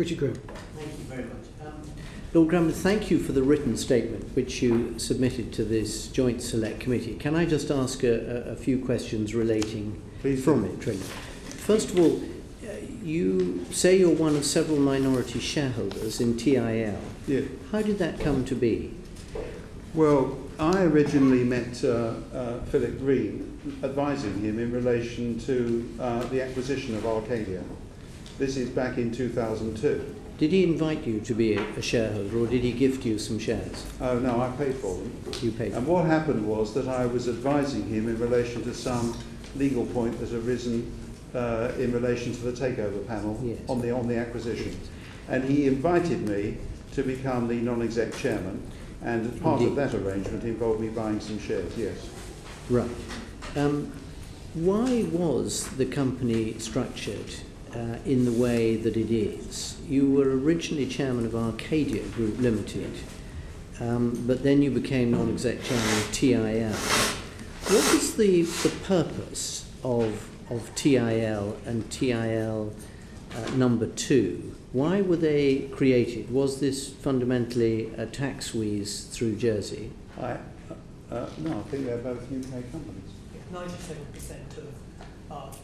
Richard Groom. Thank you very much. Lord Grammer, thank you for the written statement which you submitted to this joint select committee. Can I just ask a few questions relating from it, really? First of all, you say you're one of several minority shareholders in TIL. Yeah. How did that come to be? Well, I originally met Philip Green, advising him in relation to the acquisition of Arcadia. This is back in 2002. Did he invite you to be a shareholder, or did he gift you some shares? Oh, no, I paid for them. You paid. And what happened was that I was advising him in relation to some legal point that had arisen in relation to the takeover panel. Yes. on the acquisition. And he invited me to become the non-exec chairman, and part of that arrangement involved me buying some shares, yes. Right. Why was the company structured in the way that it is? You were originally chairman of Arcadia Group Limited, but then you became non-exec chairman of TIL. What was the purpose of TIL and TIL number 2? Why were they created? Was this fundamentally a tax wheeze through Jersey? No, I think they're both UK companies. 97% of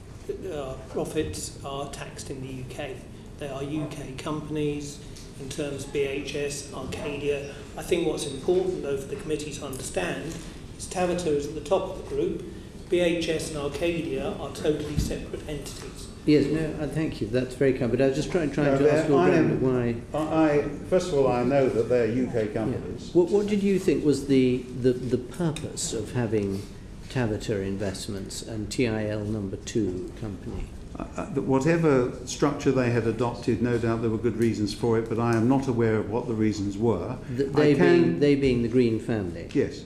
our profits are taxed in the UK. They are UK companies in terms of BHS, Arcadia. I think what's important, though, for the committee to understand is Tavita is at the top of the group. BHS and Arcadia are totally separate entities. Yes, no, thank you. That's very kind. But I was just trying to ask Lord Grammer why. First of all, I know that they're UK companies. Yeah. What did you think was the purpose of having Tavita Investments and TIL number 2 company? Whatever structure they had adopted, no doubt there were good reasons for it, but I am not aware of what the reasons were. They being the Green family? Yes.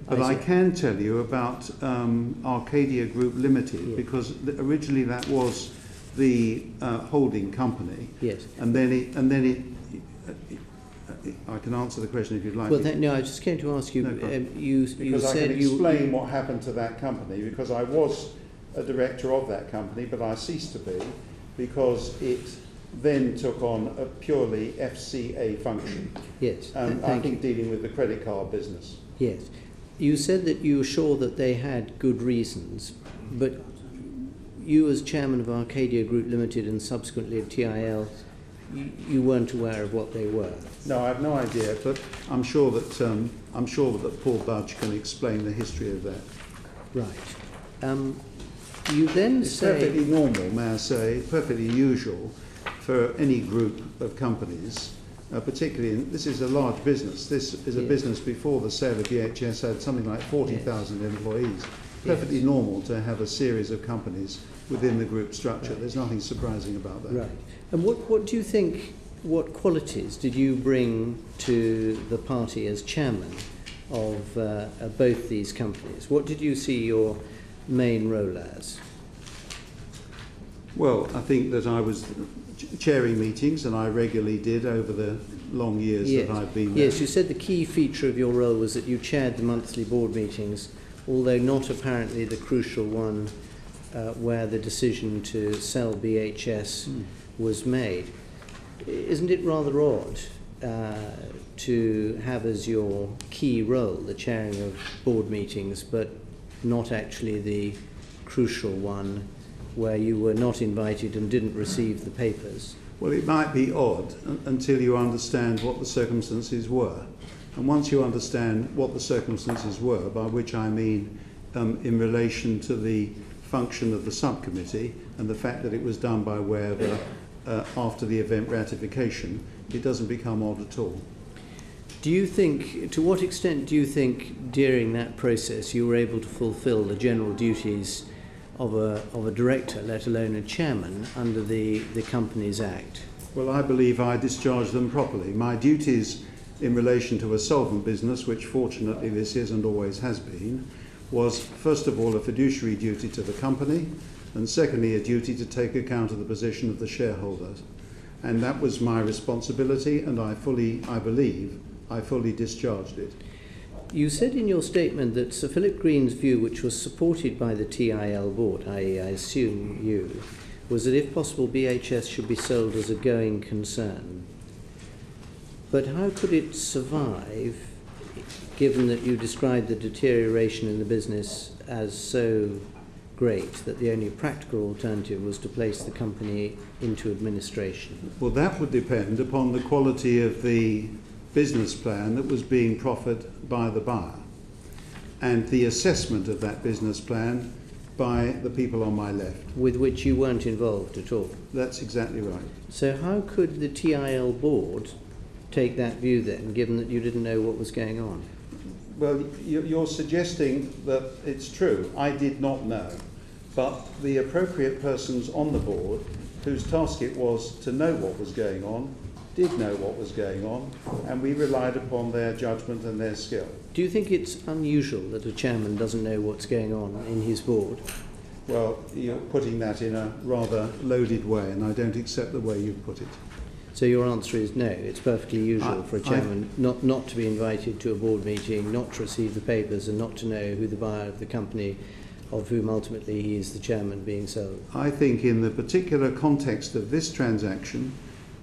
But I can tell you about Arcadia Group Limited, because originally that was the holding company. Yes. And then I can answer the question if you'd like. Well, no, I just came to ask you. Because I can explain what happened to that company, because I was a director of that company, but I ceased to be because it then took on a purely FCA function. Yes. I think dealing with the credit card business. Yes. You said that you were sure that they had good reasons, but you as chairman of Arcadia Group Limited and subsequently of TIL, you weren't aware of what they were. No, I have no idea, but I'm sure that Paul Budge can explain the history of that. Right. You then it's say perfectly normal, may I say, perfectly usual for any group of companies. Particularly, this is a large business. This is a business before the sale of BHS had something like 40,000 employees. Perfectly normal to have a series of companies within the group structure. Right. There's nothing surprising about that. Right. And what do you think, what qualities did you bring to the party as chairman of both these companies? What did you see your main role as? Well, I think that I was chairing meetings, and I regularly did over the long years that I've been there. Yes, you said the key feature of your role was that you chaired the monthly board meetings, although not apparently the crucial one where the decision to sell BHS was made. Isn't it rather odd to have as your key role the chairing of board meetings, but not actually the crucial one where you were not invited and didn't receive the papers? Well, it might be odd until you understand what the circumstances were. And once you understand what the circumstances were, by which I mean in relation to the function of the subcommittee and the fact that it was done by way of after the event ratification, it doesn't become odd at all. Do you think, to what extent do you think during that process you were able to fulfil the general duties of a director, let alone a chairman, under the Companies Act? Well, I believe I discharged them properly. My duties in relation to a solvent business, which fortunately this is and always has been, was first of all a fiduciary duty to the company, and secondly a duty to take account of the position of the shareholders. And that was my responsibility, and I believe I fully discharged it. You said in your statement that Sir Philip Green's view, which was supported by the TIL board, I assume you, was that if possible BHS should be sold as a going concern. But how could it survive, given that you described the deterioration in the business as so great that the only practical alternative was to place the company into administration? Well, that would depend upon the quality of the business plan that was being proffered by the buyer and the assessment of that business plan by the people on my left. With which you weren't involved at all? That's exactly right. So how could the TIL board take that view then, given that you didn't know what was going on? Well, you're suggesting that it's true. I did not know. But the appropriate persons on the board, whose task it was to know what was going on, did know what was going on, and we relied upon their judgment and their skill. Do you think it's unusual that a chairman doesn't know what's going on in his board? Well, you're putting that in a rather loaded way, and I don't accept the way you've put it. So your answer is no, it's perfectly usual for a chairman not to be invited to a board meeting, not to receive the papers, and not to know who the buyer of the company, of whom ultimately he is the chairman, being sold. I think in the particular context of this transaction,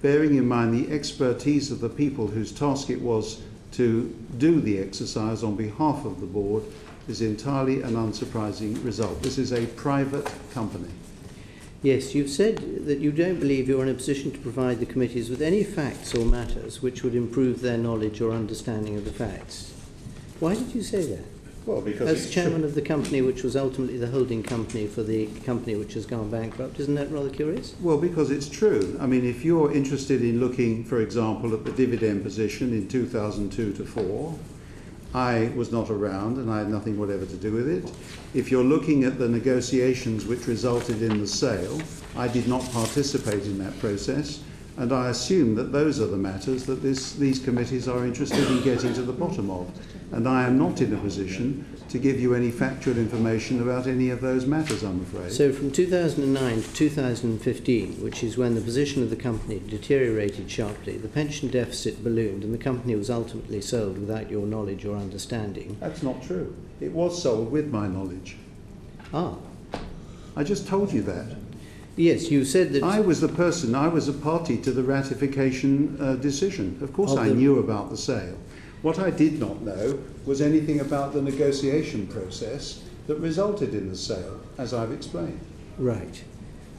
bearing in mind the expertise of the people whose task it was to do the exercise on behalf of the board, is entirely an unsurprising result. This is a private company. Yes, you've said that you don't believe you're in a position to provide the committees with any facts or matters which would improve their knowledge or understanding of the facts. Why did you say that? Well, because as chairman of the company which was ultimately the holding company for the company which has gone bankrupt, isn't that rather curious? Well, because it's true. I mean, if you're interested in looking, for example, at the dividend position in 2002 to 4, I was not around and I had nothing whatever to do with it. If you're looking at the negotiations which resulted in the sale, I did not participate in that process, and I assume that those are the matters that these committees are interested in getting to the bottom of. And I am not in a position to give you any factual information about any of those matters, I'm afraid. So from 2009 to 2015, which is when the position of the company deteriorated sharply, the pension deficit ballooned and the company was ultimately sold without your knowledge or understanding. That's not true. It was sold with my knowledge. Ah. I just told you that. Yes, you said that... I was a party to the ratification decision. Of course I knew about the sale. What I did not know was anything about the negotiation process that resulted in the sale, as I've explained. Right.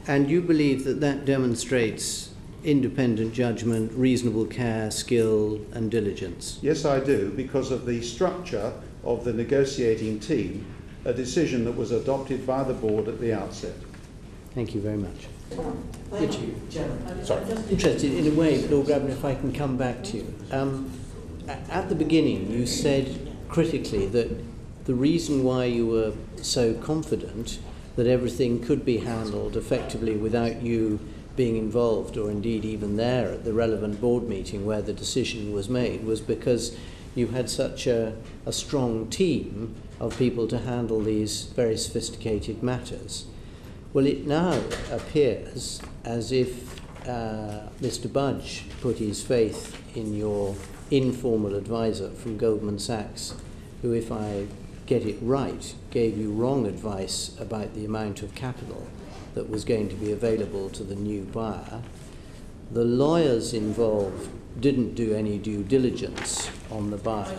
And you believe that that demonstrates independent judgment, reasonable care, skill and diligence? Yes, I do, because of the structure of the negotiating team, a decision that was adopted by the board at the outset. Thank you very much. Thank you, Chairman. Sorry. I'm just interested in a way, Lord Grabban, if I can come back to you. At the beginning, you said critically that the reason why you were so confident that everything could be handled effectively without you being involved, or indeed even there at the relevant board meeting where the decision was made, was because you had such a strong team of people to handle these very sophisticated matters. Well, it now appears as if Mr. Budge put his faith in your informal advisor from Goldman Sachs, who, if I get it right, gave you wrong advice about the amount of capital that was going to be available to the new buyer. The lawyers involved didn't do any due diligence on the buyer.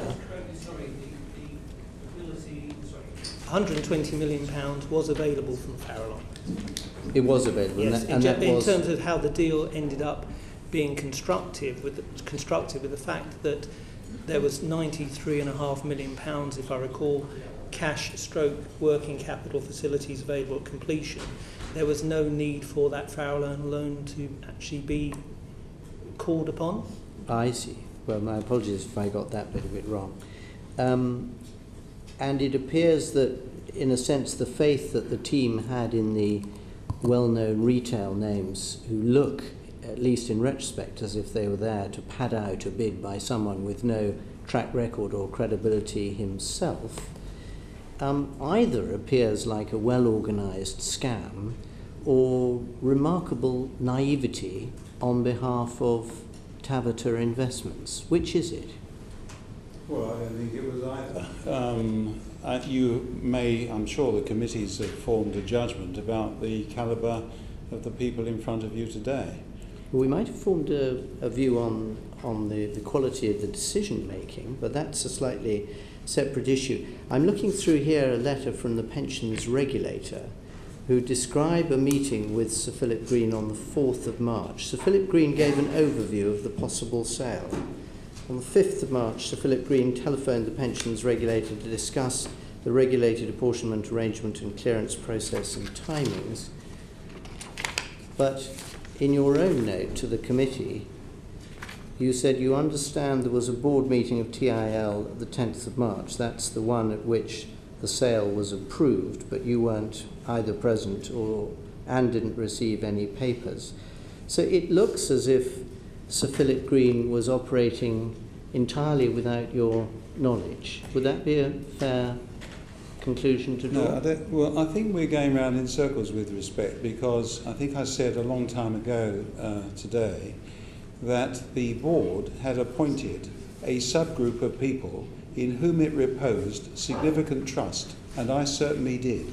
£120 million was available from Farallon. It was available, yes, and that in was... terms of how the deal ended up being constructive with the fact that there was £93.5 million, if I recall, cash stroke working capital facilities available at completion. There was no need for that Farallon loan to actually be called upon. I see. Well, my apologies if I got that bit of it wrong. And it appears that, in a sense, the faith that the team had in the well-known retail names who look, at least in retrospect, as if they were there to pad out a bid by someone with no track record or credibility himself, either appears like a well-organised scam or remarkable naivety on behalf of Tavata Investments. Which is it? Well, I don't think it was either. You may, I'm sure the committees have formed a judgment about the calibre of the people in front of you today. Well, we might have formed a view on the quality of the decision making, but that's a slightly separate issue. I'm looking through here a letter from the pensions regulator who describe a meeting with Sir Philip Green on the 4th of March. Sir Philip Green gave an overview of the possible sale. On the 5th of March, Sir Philip Green telephoned the pensions regulator to discuss the regulated apportionment arrangement and clearance process and timings. But in your own note to the committee, you said you understand there was a board meeting of TIL the 10th of March. That's the one at which the sale was approved, but you weren't either present and didn't receive any papers. So it looks as if Sir Philip Green was operating entirely without your knowledge. Would that be a fair conclusion to draw? No, I think we're going around in circles with respect, because I think I said a long time ago today that the board had appointed a subgroup of people in whom it reposed significant trust, and I certainly did.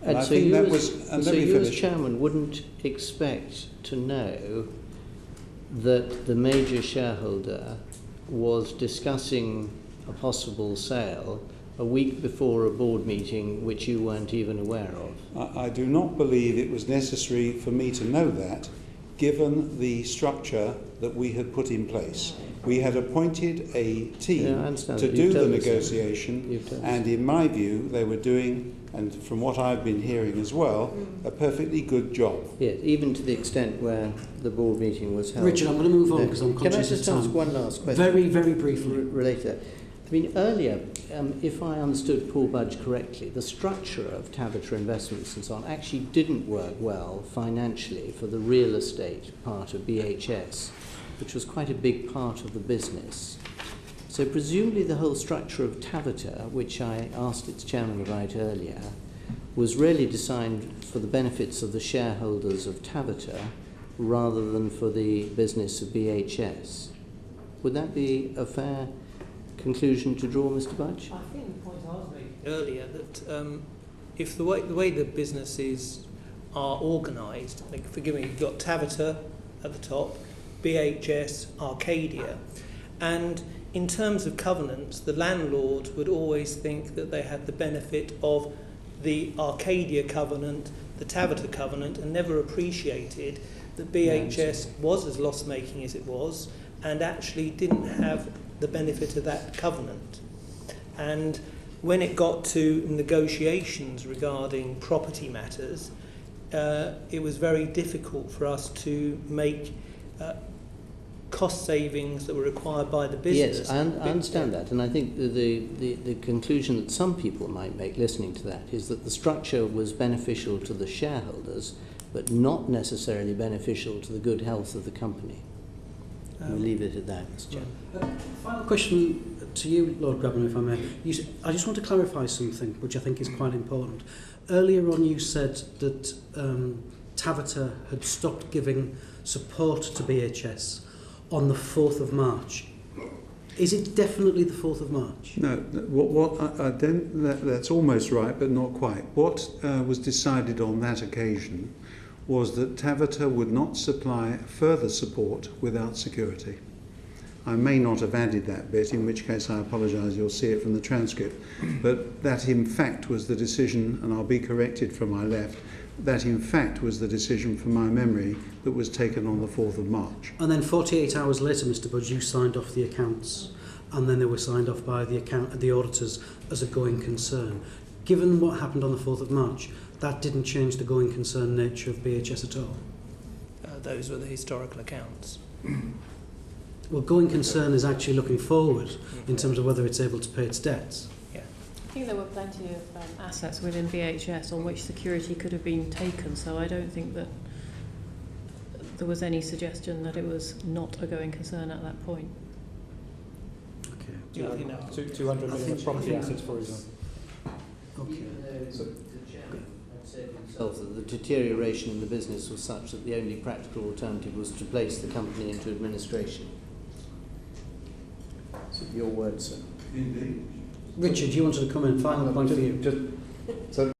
And I so think you, that as, was. And so let me you finish. as chairman wouldn't expect to know that the major shareholder was discussing a possible sale a week before a board meeting which you weren't even aware of? I do not believe it was necessary for me to know that, given the structure that we had put in place. We had appointed a team to do the negotiation, and in my view, they were doing, and from what I've been hearing as well, a perfectly good job. Yes, even to the extent where the board meeting was held. Richard, I'm going to move on because I'm conscious of time. Can I just ask one last question? Very, very briefly. Related. I mean, earlier, if I understood Paul Budge correctly, the structure of Tabita Investments and so on actually didn't work well financially for the real estate part of BHS, which was quite a big part of the business. So presumably the whole structure of Tabita, which I asked its chairman about earlier, was really designed for the benefits of the shareholders of Tabita rather than for the business of BHS. Would that be a fair conclusion to draw, Mr. Budge? I think the point I was making earlier, that if the way the businesses are organised, like, forgive me, you've got Tabita at the top, BHS, Arcadia, and in terms of covenants, the landlord would always think that they had the benefit of the Arcadia covenant, the Tabita covenant, and never appreciated that BHS was as loss-making as it was and actually didn't have the benefit of that covenant. And when it got to negotiations regarding property matters, it was very difficult for us to make cost savings that were required by the business. Yes, I understand that, and I think the conclusion that some people might make listening to that is that the structure was beneficial to the shareholders, but not necessarily beneficial to the good health of the company. We'll leave it at that, Mr. Chairman. Final question to you, Lord Grabban, if I may. I just want to clarify something which I think is quite important. Earlier on you said that Tabita had stopped giving support to BHS on the 4th of March. Is it definitely the 4th of March? No, that's almost right, but not quite. What was decided on that occasion was that Tabita would not supply further support without security. I may not have added that bit, in which case I apologise, you'll see it from the transcript, but that in fact was the decision, and I'll be corrected from my left, that in fact was the decision from my memory that was taken on the 4th of March. And then 48 hours later, Mr. Budge, you signed off the accounts, and then they were signed off by the auditors as a going concern. Given what happened on the 4th of March, that didn't change the going concern nature of BHS at all? Those were the historical accounts. Well, going concern is actually looking forward in terms of whether it's able to pay its debts. Yeah. I think there were plenty of assets within BHS on which security could have been taken, so I don't think that there was any suggestion that it was not a going concern at that point. Okay. Yeah, you know. 200 million of property assets, for example. Okay. The chairman had said himself that the deterioration in the business was such that the only practical alternative was to place the company into administration. So your words, sir. Indeed. Richard, you wanted to come in. Final point for you. So